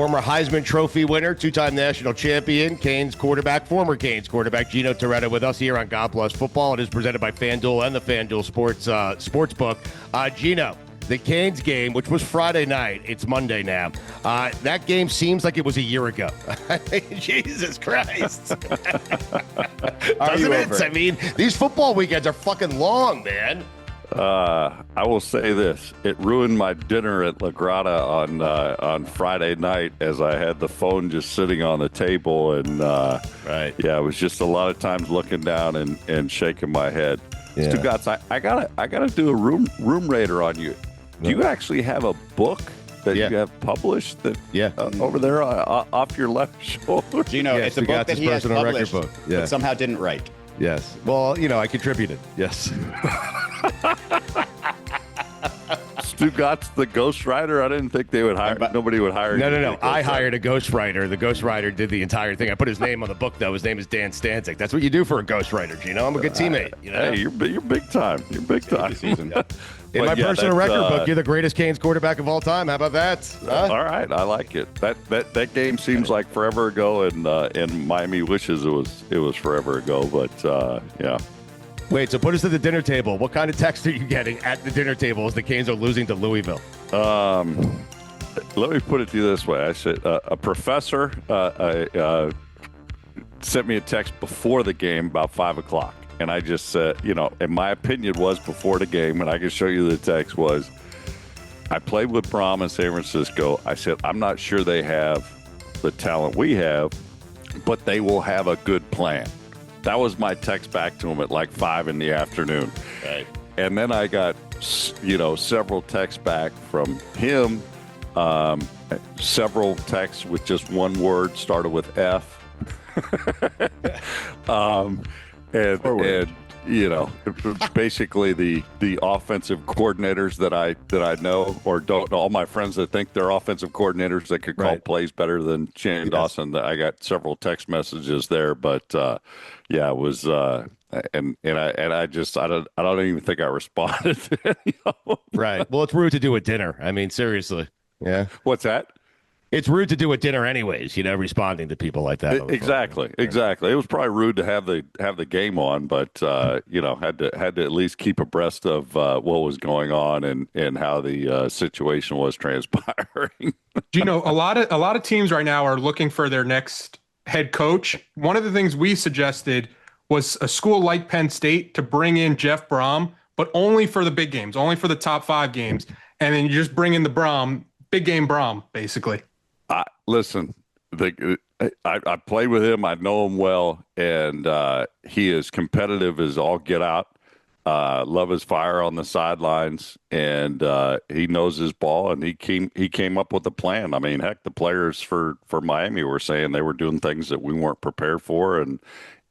Former Heisman Trophy winner, two-time national champion, former Canes quarterback Gino Torretta with us here on God Bless Football. It is presented by FanDuel and the FanDuel Sportsbook. Gino, the Canes game, which was Friday night, it's Monday now. That game seems like it was a year ago. Jesus Christ. Doesn't it? I mean, these football weekends are fucking long, man. I will say this. It ruined my dinner at La Grata on Friday night as I had the phone just sitting on the table. And, right. Yeah, it was just a lot of times looking down and shaking my head. Yeah. Stugatz, I gotta do a room raider on you. Do you actually have a book that you have published over there off your left shoulder? Gino, it's a book that he has published, but somehow didn't write. Yes. Well, I contributed. Yes. Stugatz, the ghostwriter. I didn't think they would hire. Nobody would hire. No. I hired a ghostwriter. The ghostwriter did the entire thing. I put his name on the book, though. His name is Dan Stanzik. That's what you do for a ghostwriter, Gino. I'm a good teammate. Hey, you're big time. You're big time. In my personal record book, you're the greatest Canes quarterback of all time. How about that? All right, I like it. That game seems like forever ago, and Miami wishes it was forever ago. But yeah. Wait, so put us at the dinner table. What kind of text are you getting at the dinner table as the Canes are losing to Louisville? Let me put it to you this way. I said a professor sent me a text before the game about 5 o'clock. And I just said, and my opinion was before the game, and I can show you the text was, I played with Braum in San Francisco. I said, I'm not sure they have the talent we have, but they will have a good plan. That was my text back to him at like 5 in the afternoon. Right. And then I got, several texts back from him, several texts with just one word, started with F. And basically the offensive coordinators that I know or don't know, all my friends that think they're offensive coordinators that could call plays better than Shannon Dawson. I got several text messages there, but it was and I don't even think I responded to any of them. Right. Well, it's rude to do at dinner. I mean, seriously. Yeah. What's that? It's rude to do at dinner anyways, responding to people like that. Exactly. It was probably rude to have the game on, but had to at least keep abreast of what was going on and how the situation was transpiring. A lot of teams right now are looking for their next head coach. One of the things we suggested was a school like Penn State to bring in Jeff Braum, but only for the big games, only for the top 5 games, and then you just bring in the Braum, big game Braum, basically. Listen, I played with him. I know him well, and he is competitive as all get out. Love his fire on the sidelines, and he knows his ball. And he came up with a plan. I mean, heck, the players for Miami were saying they were doing things that we weren't prepared for,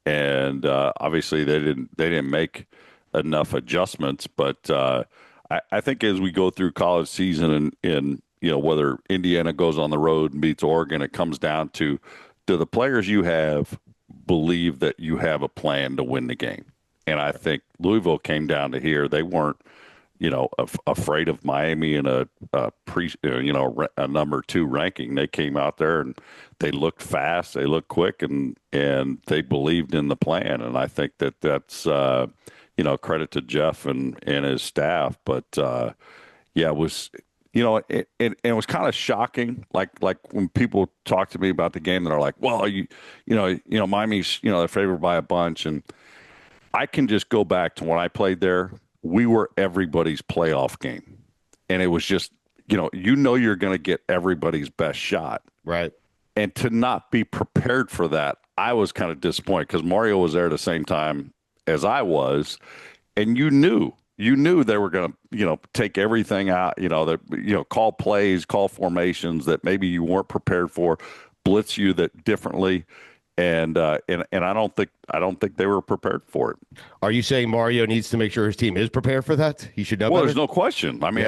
and obviously they didn't make enough adjustments. But I think as we go through college season and whether Indiana goes on the road and beats Oregon, it comes down to, do the players you have believe that you have a plan to win the game? And I think Louisville came down to here. They weren't, afraid of Miami in a number 2 ranking. They came out there and they looked fast, they looked quick, and they believed in the plan. And I think that's credit to Jeff and his staff. But it was. It was kind of shocking. Like when people talk to me about the game, they're like, "Well, Miami's they're favored by a bunch," and I can just go back to when I played there. We were everybody's playoff game, and it was just you're going to get everybody's best shot, right? And to not be prepared for that, I was kind of disappointed because Mario was there at the same time as I was, and you knew they were going to, take everything out, call plays, call formations that maybe you weren't prepared for, blitz you that differently. And I don't think they were prepared for it. Are you saying Mario needs to make sure his team is prepared for that? He should know. Well, better? There's no question. I mean,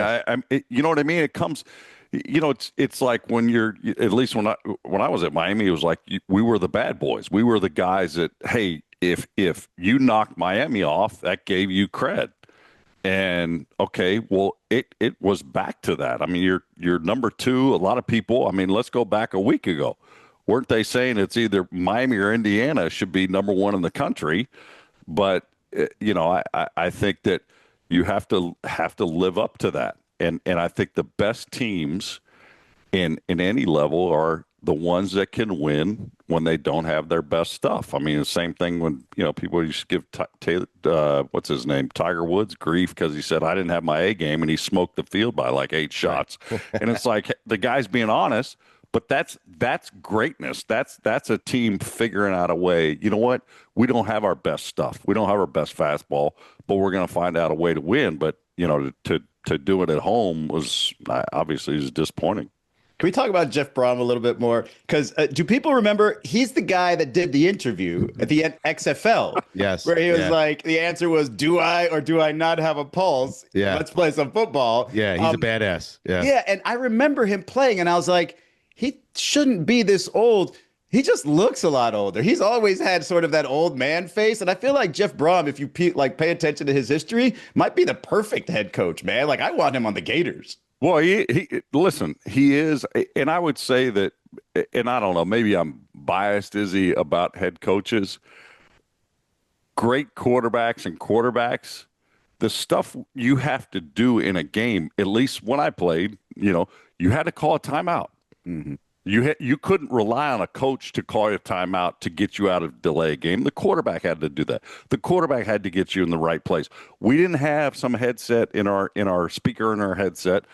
you know what I mean? It comes, it's like when you're, at least when I was at Miami, it was like we were the bad boys. We were the guys that, hey, if you knocked Miami off, that gave you cred. And okay, well, it was back to that. I mean, you're number 2. A lot of people, I mean, let's go back a week ago. Weren't they saying it's either Miami or Indiana should be number 1 in the country? But I think that you have to live up to that. And I think the best teams in any level are the ones that can win when they don't have their best stuff. I mean, the same thing when, people used to give what's his name, Tiger Woods grief because he said, I didn't have my A game, and he smoked the field by like 8 shots. And it's like the guy's being honest, but that's greatness. That's a team figuring out a way. You know what? We don't have our best stuff. We don't have our best fastball, but we're going to find out a way to win. But, to do it at home was obviously disappointing. Can we talk about Jeff Brom a little bit more? Because do people remember he's the guy that did the interview at the XFL? Yes. Where he was like, the answer was, do I or do I not have a pulse? Yeah. Let's play some football. Yeah, he's a badass. Yeah. Yeah, and I remember him playing, and I was like, he shouldn't be this old. He just looks a lot older. He's always had sort of that old man face, and I feel like Jeff Brom, if you pay attention to his history, might be the perfect head coach, man. Like, I want him on the Gators. Well, listen, he is, and I would say that, and I don't know, maybe I'm biased, Izzy, about head coaches. Great quarterbacks, the stuff you have to do in a game, at least when I played, you had to call a timeout. Mm-hmm. You couldn't rely on a coach to call a timeout to get you out of delay a game. The quarterback had to do that. The quarterback had to get you in the right place. We didn't have some headset in our speaker in our headset.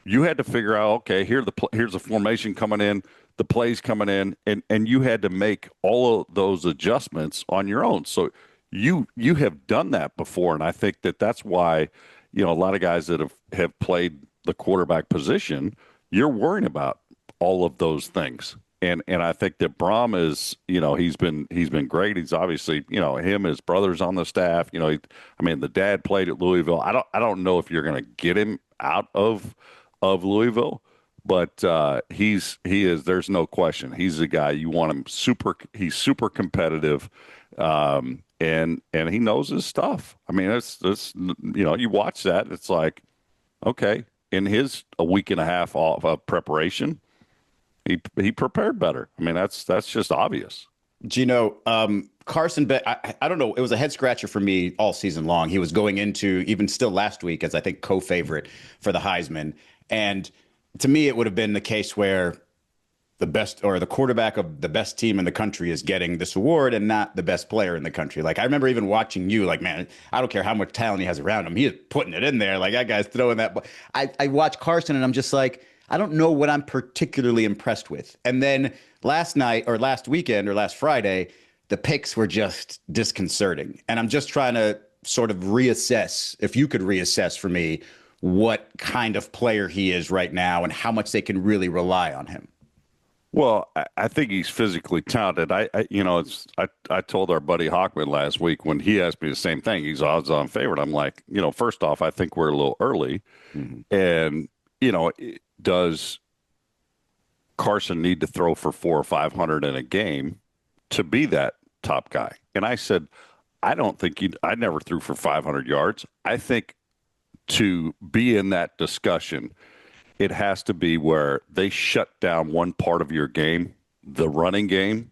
You had to figure out, okay, here's the formation coming in, the plays coming in, and you had to make all of those adjustments on your own. So you have done that before, and I think that's why, a lot of guys that have played the quarterback position, you're worrying about all of those things. And I think that Brom is, he's been great. He's obviously, his brother's on the staff. The dad played at Louisville. I don't know if you're going to get him out of Louisville, but he is. There's no question. He's the guy you want him. He's super competitive, and he knows his stuff. I mean, it's you watch that. It's like, okay, in a week and a half of preparation, he prepared better. I mean, that's just obvious. Gino, Carson Beck, I don't know. It was a head scratcher for me all season long. He was going into, even still last week, as I think co-favorite for the Heisman. And to me, it would have been the case where the best or the quarterback of the best team in the country is getting this award and not the best player in the country. Like, I remember even watching you, like, man, I don't care how much talent he has around him. He is putting it in there. Like, that guy's throwing that. I watch Carson and I'm just like, I don't know what I'm particularly impressed with. And then last night or last weekend or last Friday, the picks were just disconcerting. And I'm just trying to sort of reassess, if you could reassess for me, what kind of player he is right now and how much they can really rely on him. Well, I think he's physically talented. I told our buddy Hockman last week when he asked me the same thing. He's odds-on favorite. I'm like, first off, I think we're a little early. Mm-hmm. And, does Carson need to throw for 400 or 500 in a game to be that top guy? And I said, I don't think I never threw for 500 yards. I think to be in that discussion, it has to be where they shut down one part of your game, the running game,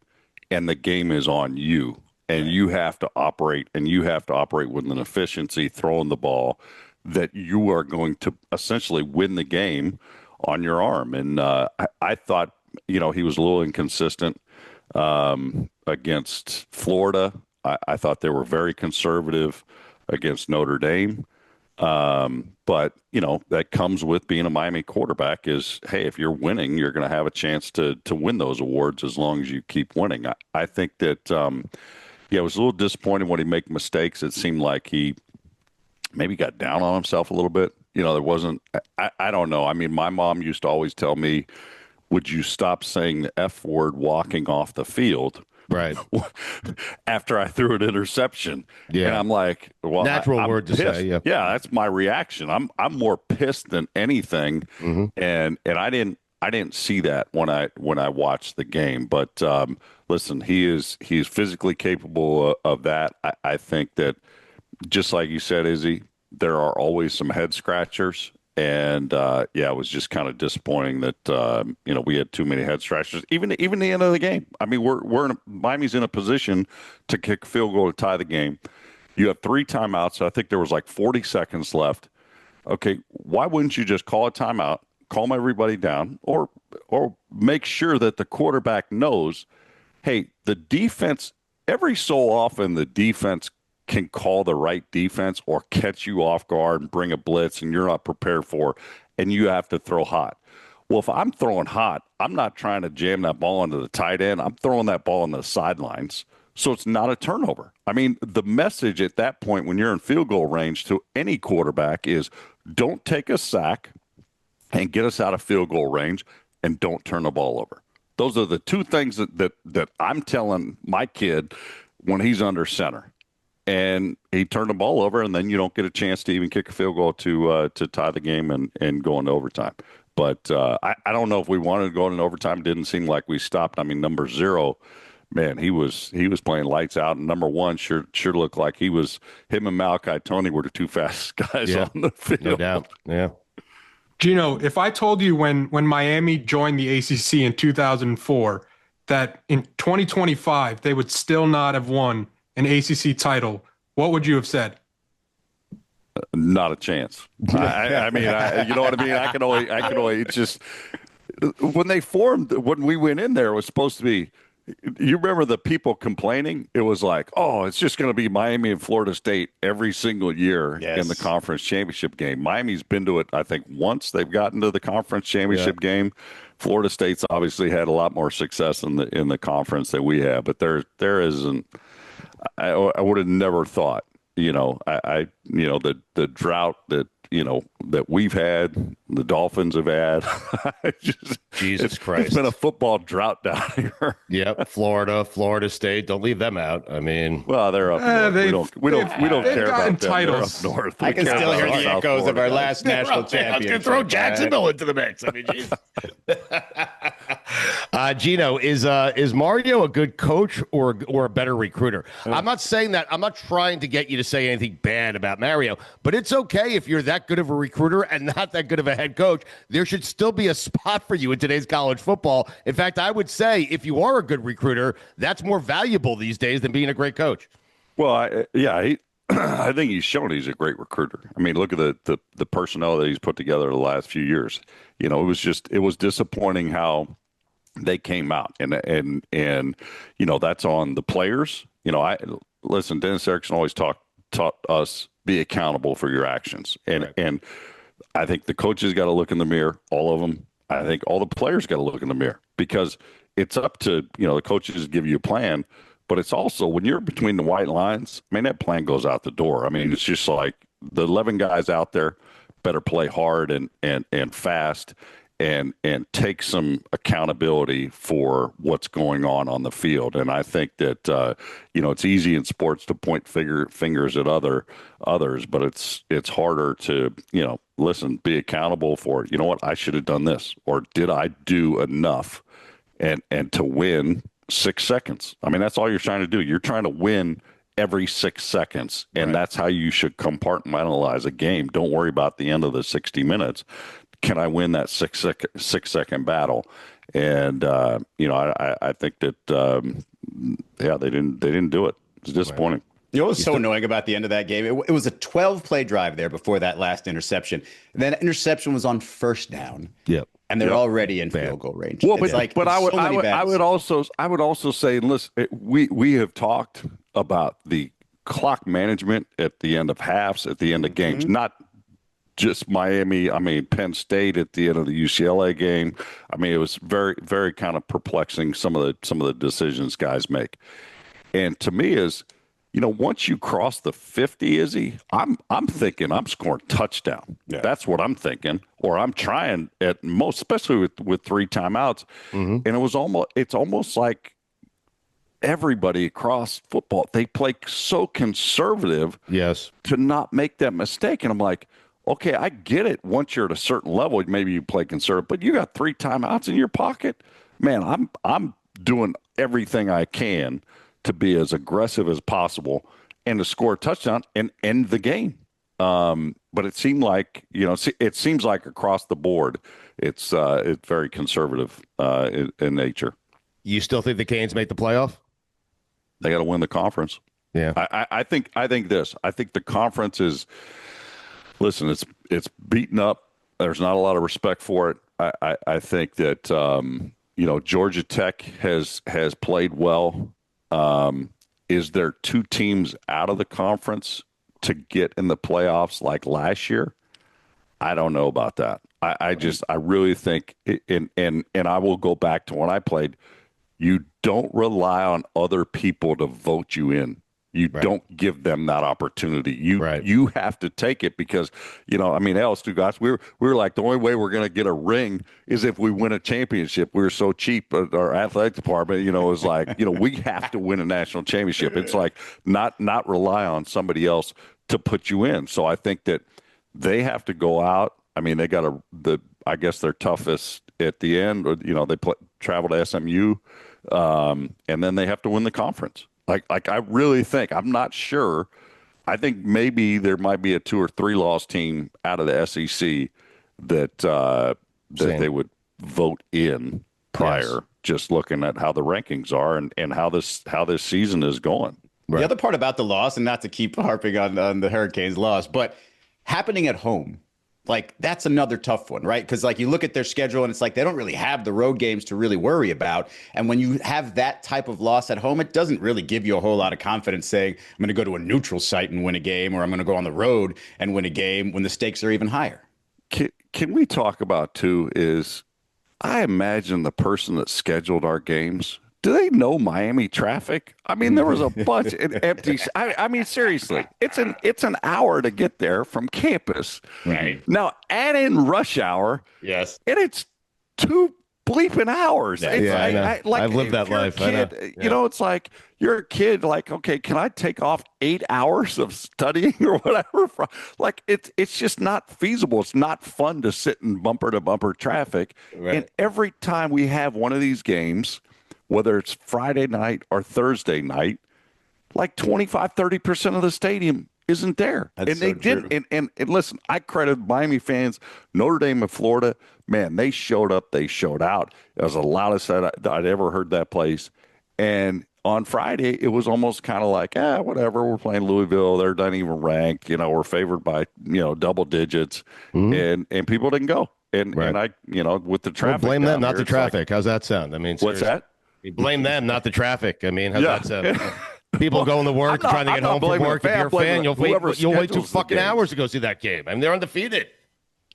and the game is on you. And you have to operate, with an efficiency, throwing the ball, that you are going to essentially win the game on your arm. And I thought, he was a little inconsistent against Florida. I thought they were very conservative against Notre Dame. But, that comes with being a Miami quarterback is, hey, if you're winning, you're going to have a chance to win those awards as long as you keep winning. I think that, it was a little disappointing when he made mistakes. It seemed like he maybe got down on himself a little bit. There wasn't, I don't know. I mean, my mom used to always tell me, would you stop saying the F word walking off the field? Right. After I threw an interception. Yeah. And I'm like, well, natural I'm word to pissed. say. Yeah. Yeah. That's my reaction. I'm more pissed than anything. Mm-hmm. And I didn't see that when I watched the game, but listen, he's physically capable of that. I think that just like you said, Izzy, there are always some head scratchers. And it was just kind of disappointing that we had too many head scratchers. Even the end of the game. I mean, Miami's in a position to kick a field goal to tie the game. You have 3 timeouts. I think there was like 40 seconds left. Okay, why wouldn't you just call a timeout, calm everybody down, or make sure that the quarterback knows, hey, the defense. Every so often the defense can call the right defense or catch you off guard and bring a blitz and you're not prepared for, and you have to throw hot. Well, if I'm throwing hot, I'm not trying to jam that ball into the tight end. I'm throwing that ball on the sidelines, so it's not a turnover. I mean, the message at that point when you're in field goal range to any quarterback is don't take a sack and get us out of field goal range, and don't turn the ball over. Those are the 2 things that I'm telling my kid when he's under center. And he turned the ball over, and then you don't get a chance to even kick a field goal to tie the game and go into overtime. But I don't know if we wanted to go into overtime. It didn't seem like we stopped. I mean, number 0, man, he was playing lights out. And number 1 sure looked like him and Malachi Tony were the 2 fastest guys on the field. No doubt. Yeah. Gino, if I told you when Miami joined the ACC in 2004 that in 2025 they would still not have won an ACC title, what would you have said? Not a chance. I mean, you know what I mean? I can only, it's just, when we went in there, it was supposed to be, you remember the people complaining? It was like, oh, it's just going to be Miami and Florida State every single year in the conference championship game. Miami's been to it, I think, once they've gotten to the conference championship game. Florida State's obviously had a lot more success in the conference than we have, but there isn't. I would have never thought, the drought that we've had, the Dolphins have had. Jesus Christ. It's been a football drought down here. Yep. Florida State. Don't leave them out. I mean, well, they're up north. We don't care about them. They're up north. I can still hear the echoes of our last national championship. I was going to throw Jacksonville into the mix. I mean, Gino, is Mario a good coach or a better recruiter? I'm not saying that. I'm not trying to get you to say anything bad about Mario, but it's okay if you're that good of a recruiter and not that good of a head coach. There should still be a spot for you in today's college football. In fact, I would say if you are a good recruiter, that's more valuable these days than being a great coach. Well, I think he's shown he's a great recruiter. I mean, look at the personnel that he's put together the last few years. It was disappointing how they came out, and that's on the players. Listen, Dennis Erickson always taught us be accountable for your actions, and I think the coaches got to look in the mirror, all of them. I think all the players got to look in the mirror, because it's up to the coaches to give you a plan, but it's also when you're between the white lines. I mean, that plan goes out the door. I mean, it's just like the 11 guys out there better play hard and fast. And take some accountability for what's going on the field. And I think that it's easy in sports to point fingers at others, but it's harder to listen, be accountable for. You know what, I should have done this, or did I do enough? And to win 6 seconds. I mean, that's all you're trying to do. You're trying to win every 6 seconds, and that's how you should compartmentalize a game. Don't worry about the end of the 60 minutes. Can I win that 6 second battle? And I think that they didn't do it. It's disappointing. You know what was so annoying about the end of that game? It was a 12-play drive there before that last interception. And that interception was on first down. Yep. And they're already in field goal range. Well, I would also say, listen, we have talked about the clock management at the end of halves, at the end of games, not just Miami. I mean, Penn State at the end of the UCLA game. I mean, it was very, very kind of perplexing, some of the decisions guys make. And to me is, once you cross the 50, Izzy, I'm thinking I'm scoring touchdown. Yeah. That's what I'm thinking, or I'm trying at most, especially with 3 timeouts. And it's almost like everybody across football, they play so conservative, to not make that mistake. And I'm like, okay, I get it. Once you're at a certain level, maybe you play conservative, but you got 3 timeouts in your pocket. Man, I'm doing everything I can to be as aggressive as possible and to score a touchdown and end the game. But it seemed like, it seems like across the board, it's very conservative in nature. You still think the Canes make the playoff? They got to win the conference. Yeah. I think this. I think the conference is, listen, it's beaten up. There's not a lot of respect for it. I think that, Georgia Tech has played well. Is there two teams out of the conference to get in the playoffs like last year? I don't know about that. I really think, and I will go back to when I played, you don't rely on other people to vote you in. You don't give them that opportunity. You have to take it because, Stugatz, we were like, the only way we're going to get a ring is if we win a championship. We were so cheap. Our athletic department, is like, we have to win a national championship. It's like not rely on somebody else to put you in. So I think that they have to go out. I mean, they got I guess their toughest at the end, or, they travel to SMU, and then they have to win the conference. Like I really think, I'm not sure. I think maybe there might be a 2 or 3 loss team out of the SEC that they would vote in prior, just looking at how the rankings are and how this season is going. The other part about the loss, and not to keep harping on the Hurricanes loss, but happening at home, like that's another tough one, right? Because like you look at their schedule and it's like they don't really have the road games to really worry about. And when you have that type of loss at home, it doesn't really give you a whole lot of confidence saying, I'm going to go to a neutral site and win a game, or I'm going to go on the road and win a game when the stakes are even higher. Can we talk about, too, is I imagine the person that scheduled our games, do they know Miami traffic? I mean, there was a bunch of empty. I mean, seriously, it's an hour to get there from campus. Right. Now, add in rush hour. Yes. And it's 2 bleeping hours. I know. I've lived that life. Kid, it's like you're a kid, like, okay, can I take off 8 hours of studying or whatever? Like, it's just not feasible. It's not fun to sit in bumper to bumper traffic. Right. And every time we have one of these games, whether it's Friday night or Thursday night, like 25-30% of the stadium isn't there. That's and they so did. true. And listen, I credit Miami fans, Notre Dame and Florida. Man, they showed up. They showed out. It was the loudest I'd ever heard that place. And on Friday, it was almost kind of like, whatever. We're playing Louisville. They're not even ranked. We're favored by, double digits. Mm-hmm. And people didn't go. And I, with the traffic. Well, blame them, not here, the traffic. How's that sound? I mean, what's that? You blame them, not the traffic. I mean, how's that sound? People going to work, trying to get home from work. If you're a fan, you'll wait 2 fucking hours to go see that game. I mean, they're undefeated.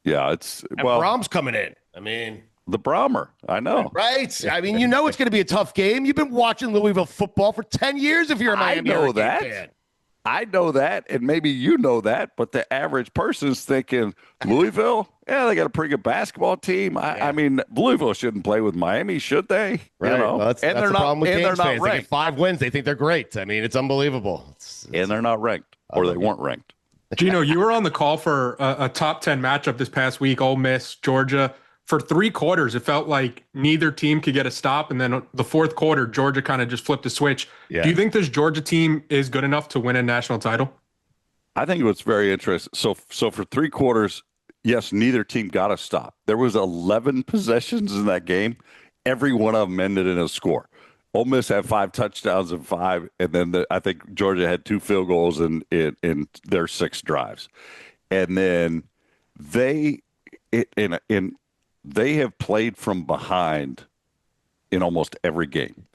Yeah, Brahms coming in. I mean, the Brahmer. I know. Right. I mean, it's going to be a tough game. You've been watching Louisville football for 10 years if you're a Miami fan. I know that, and maybe you know that, but the average person is thinking, Louisville, they got a pretty good basketball team. I mean, Louisville shouldn't play with Miami, should they? Right. Well, that's the problem with Canes fans. Ranked. They get 5 wins. They think they're great. I mean, it's unbelievable. And they're not ranked, or they weren't ranked. Gino, you were on the call for a top 10 matchup this past week, Ole Miss, Georgia. For 3 quarters, it felt like neither team could get a stop. And then the 4th quarter, Georgia kind of just flipped a switch. Yeah. Do you think this Georgia team is good enough to win a national title? I think it was very interesting. So for 3 quarters, yes, neither team got a stop. There was 11 possessions in that game. Every one of them ended in a score. Ole Miss had 5 touchdowns and 5, and then I think Georgia had 2 field goals in their 6 drives. And then they have played from behind in almost every game.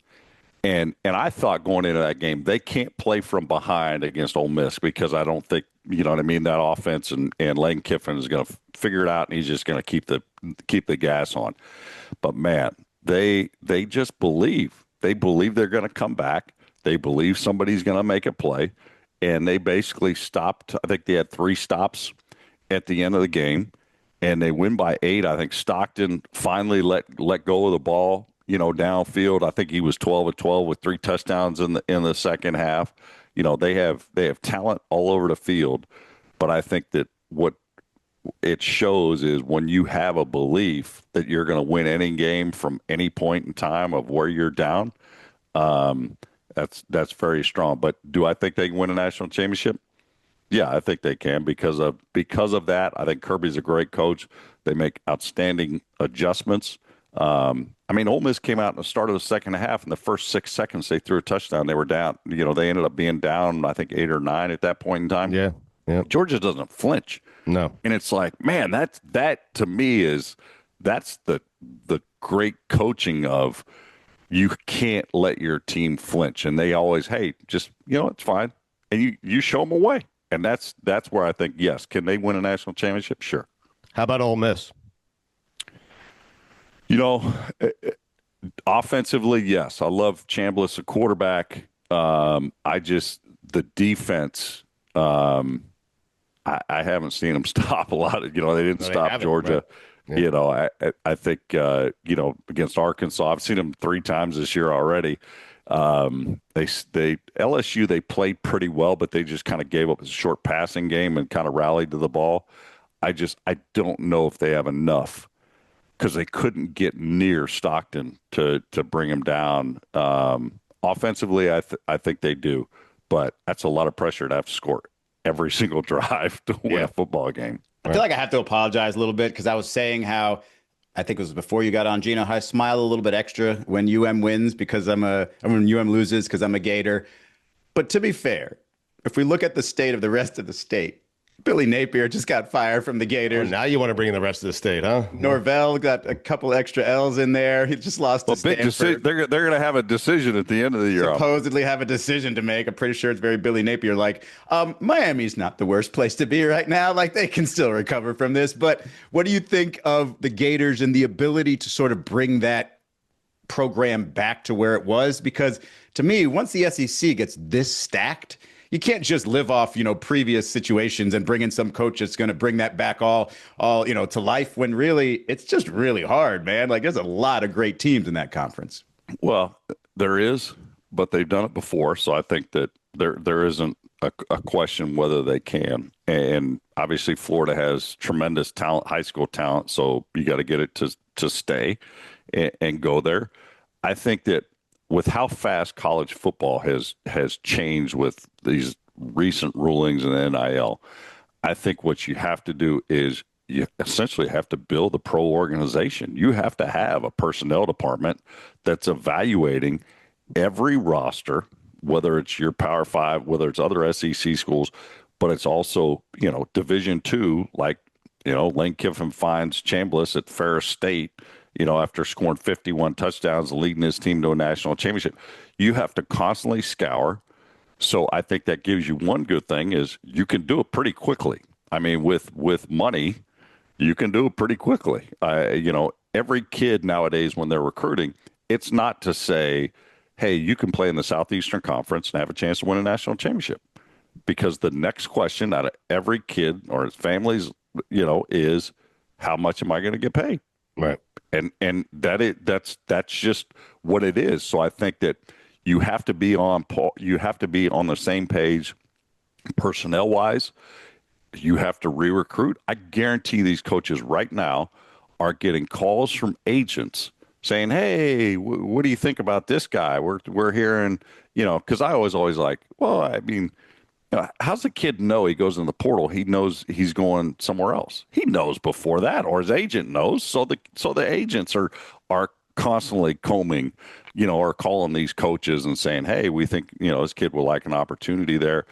And I thought going into that game, they can't play from behind against Ole Miss because I don't think, that offense and Lane Kiffin is going to figure it out, and he's just going to keep the gas on. But, man, they just believe. They believe they're going to come back. They believe somebody's going to make a play. And they basically stopped. I think they had 3 stops at the end of the game. And they win by 8. I think Stockton finally let go of the ball, downfield. I think he was 12 of 12 with 3 touchdowns in the second half. They have talent all over the field, but I think that what it shows is when you have a belief that you're going to win any game from any point in time of where you're down, that's very strong. But do I think they can win a national championship? Yeah, I think they can because of that. I think Kirby's a great coach. They make outstanding adjustments. I mean, Ole Miss came out in the start of the second half. In the first 6 seconds, they threw a touchdown. They were down. They ended up being down, I think, 8 or 9 at that point in time. Yeah. Yeah. Georgia doesn't flinch. No. And it's like, man, that to me that's the great coaching of you can't let your team flinch. And they always, hey, just, it's fine. And you show them a way. And that's where I think, yes, can they win a national championship? Sure. How about Ole Miss? Offensively, yes. I love Chambliss, a quarterback. The defense, I haven't seen them stop a lot. They didn't stop Georgia. Right. Yeah. I think, against Arkansas, I've seen them 3 times this year already. LSU, they played pretty well, but they just kind of gave up a short passing game and kind of rallied to the ball. I don't know if they have enough because they couldn't get near Stockton to bring him down. Offensively, I think they do, but that's a lot of pressure to have to score every single drive to win a football game. I feel like I have to apologize a little bit because I was saying how I think it was before you got on, Gino, I smile a little bit extra when UM wins because when UM loses because I'm a Gator. But to be fair, if we look at the state of the rest of the state, Billy Napier just got fired from the Gators. Oh, now you want to bring in the rest of the state, huh? Norvell got a couple extra L's in there. He just lost to Stanford. They're going to have a decision at the end of the year. Supposedly have a decision to make. I'm pretty sure it's very Billy Napier. Like, Miami's not the worst place to be right now. Like, they can still recover from this. But what do you think of the Gators and the ability to sort of bring that program back to where it was? Because to me, once the SEC gets this stacked, you can't just live off, previous situations and bring in some coach that's going to bring that back all, to life when really it's just really hard, man. Like, there's a lot of great teams in that conference. Well, there is, but they've done it before. So I think that there isn't a question whether they can. And obviously Florida has tremendous talent, high school talent. So you got to get it to stay and go there. I think that with how fast college football has changed with these recent rulings in the NIL, I think what you have to do is you essentially have to build a pro organization. You have to have a personnel department that's evaluating every roster, whether it's your Power 5, whether it's other SEC schools, but it's also, Division II, like, Lane Kiffin finds Chambliss at Ferris State, after scoring 51 touchdowns and leading his team to a national championship. You have to constantly scour. So I think that gives you one good thing is you can do it pretty quickly. I mean, with money, you can do it pretty quickly. Every kid nowadays when they're recruiting, it's not to say, hey, you can play in the Southeastern Conference and have a chance to win a national championship. Because the next question out of every kid or his families, is how much am I going to get paid? Right. And that's just what it is. So I think that you have to be on the same page personnel wise. You have to re-recruit. I guarantee these coaches right now are getting calls from agents saying, hey, what do you think about this guy? We're hearing, because I was always like, well, I mean, how's the kid know he goes in the portal? He knows he's going somewhere else. He knows before that, or his agent knows. So the agents are constantly combing, or calling these coaches and saying, hey, we think, this kid will like an opportunity there.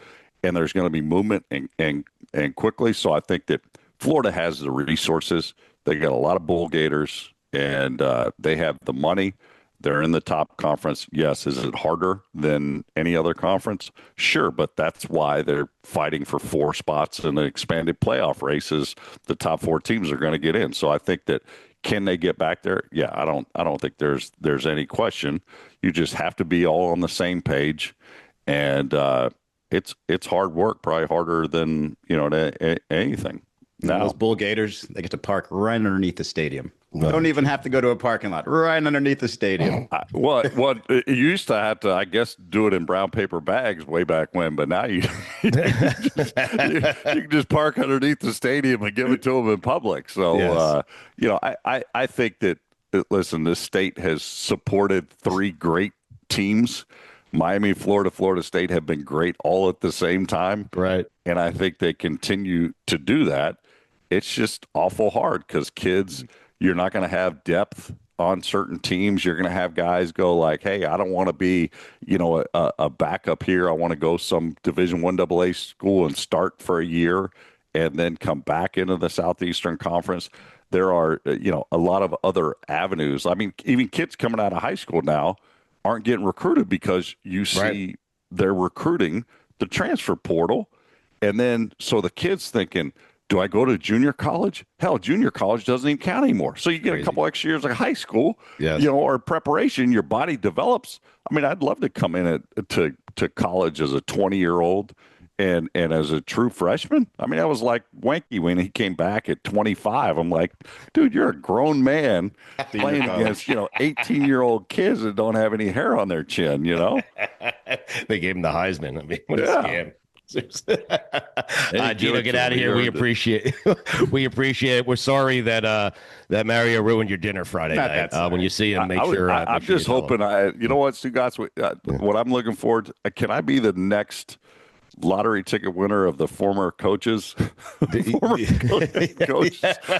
And there's going to be movement and quickly. So I think that Florida has the resources. They got a lot of bull gators and they have the money. They're in the top conference. Yes. Is it harder than any other conference? Sure. But that's why they're fighting for 4 spots in the expanded playoff races. The top 4 teams are going to get in. So I think that can they get back there? Yeah. I don't think there's any question. You just have to be all on the same page. And it's hard work, probably harder than, anything. Now, those Bull Gators, they get to park right underneath the stadium. Don't even have to go to a parking lot. Right underneath the stadium. You used to have to, I guess, do it in brown paper bags way back when, but now you can just park underneath the stadium and give it to them in public. So, yes. I think that, listen, this state has supported 3 great teams. Miami, Florida, Florida State have been great all at the same time. Right. And I think they continue to do that. It's just awful hard because kids, you're not going to have depth on certain teams. You're going to have guys go like, hey, I don't want to be, a backup here. I want to go some Division I AA school and start for a year and then come back into the Southeastern Conference. There are, a lot of other avenues. I mean, even kids coming out of high school now aren't getting recruited because you see they're recruiting the transfer portal. And then so the kid's thinking, do I go to junior college? Hell, junior college doesn't even count anymore. So you get a couple extra years of high school, or preparation. Your body develops. I mean, I'd love to come in to college as a 20-year-old and as a true freshman. I mean, I was like Wanky when he came back at 25. I'm like, dude, you're a grown man playing against 18-year-old kids that don't have any hair on their chin. They gave him the Heisman. I mean, what a scam. Gino, get out of here. We appreciate it. We're sorry that Mario ruined your dinner Friday night. When you see him, make sure. I'm just hoping. You know what, Stugotz? What I'm looking forward to, can I be the next lottery ticket winner of the former coaches? Coaches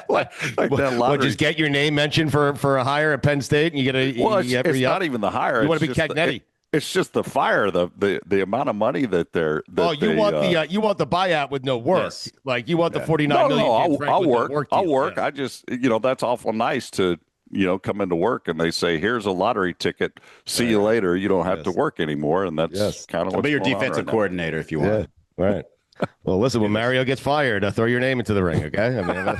like that lottery. Well, just get your name mentioned for a hire at Penn State, and you get a. Well, it's not even the hire. You want to be Cagnetti. It's just the fire, the amount of money that they're. You want the buyout with no work, like you want the $49 million. I'll work. I'll work. Yeah. I just that's awful nice to come into work and they say, here's a lottery ticket. See you later. You don't have to work anymore, and that's kind of what's be your going on defensive right coordinator if you want. Right. Well, listen, when Mario gets fired, throw your name into the ring, okay? I mean.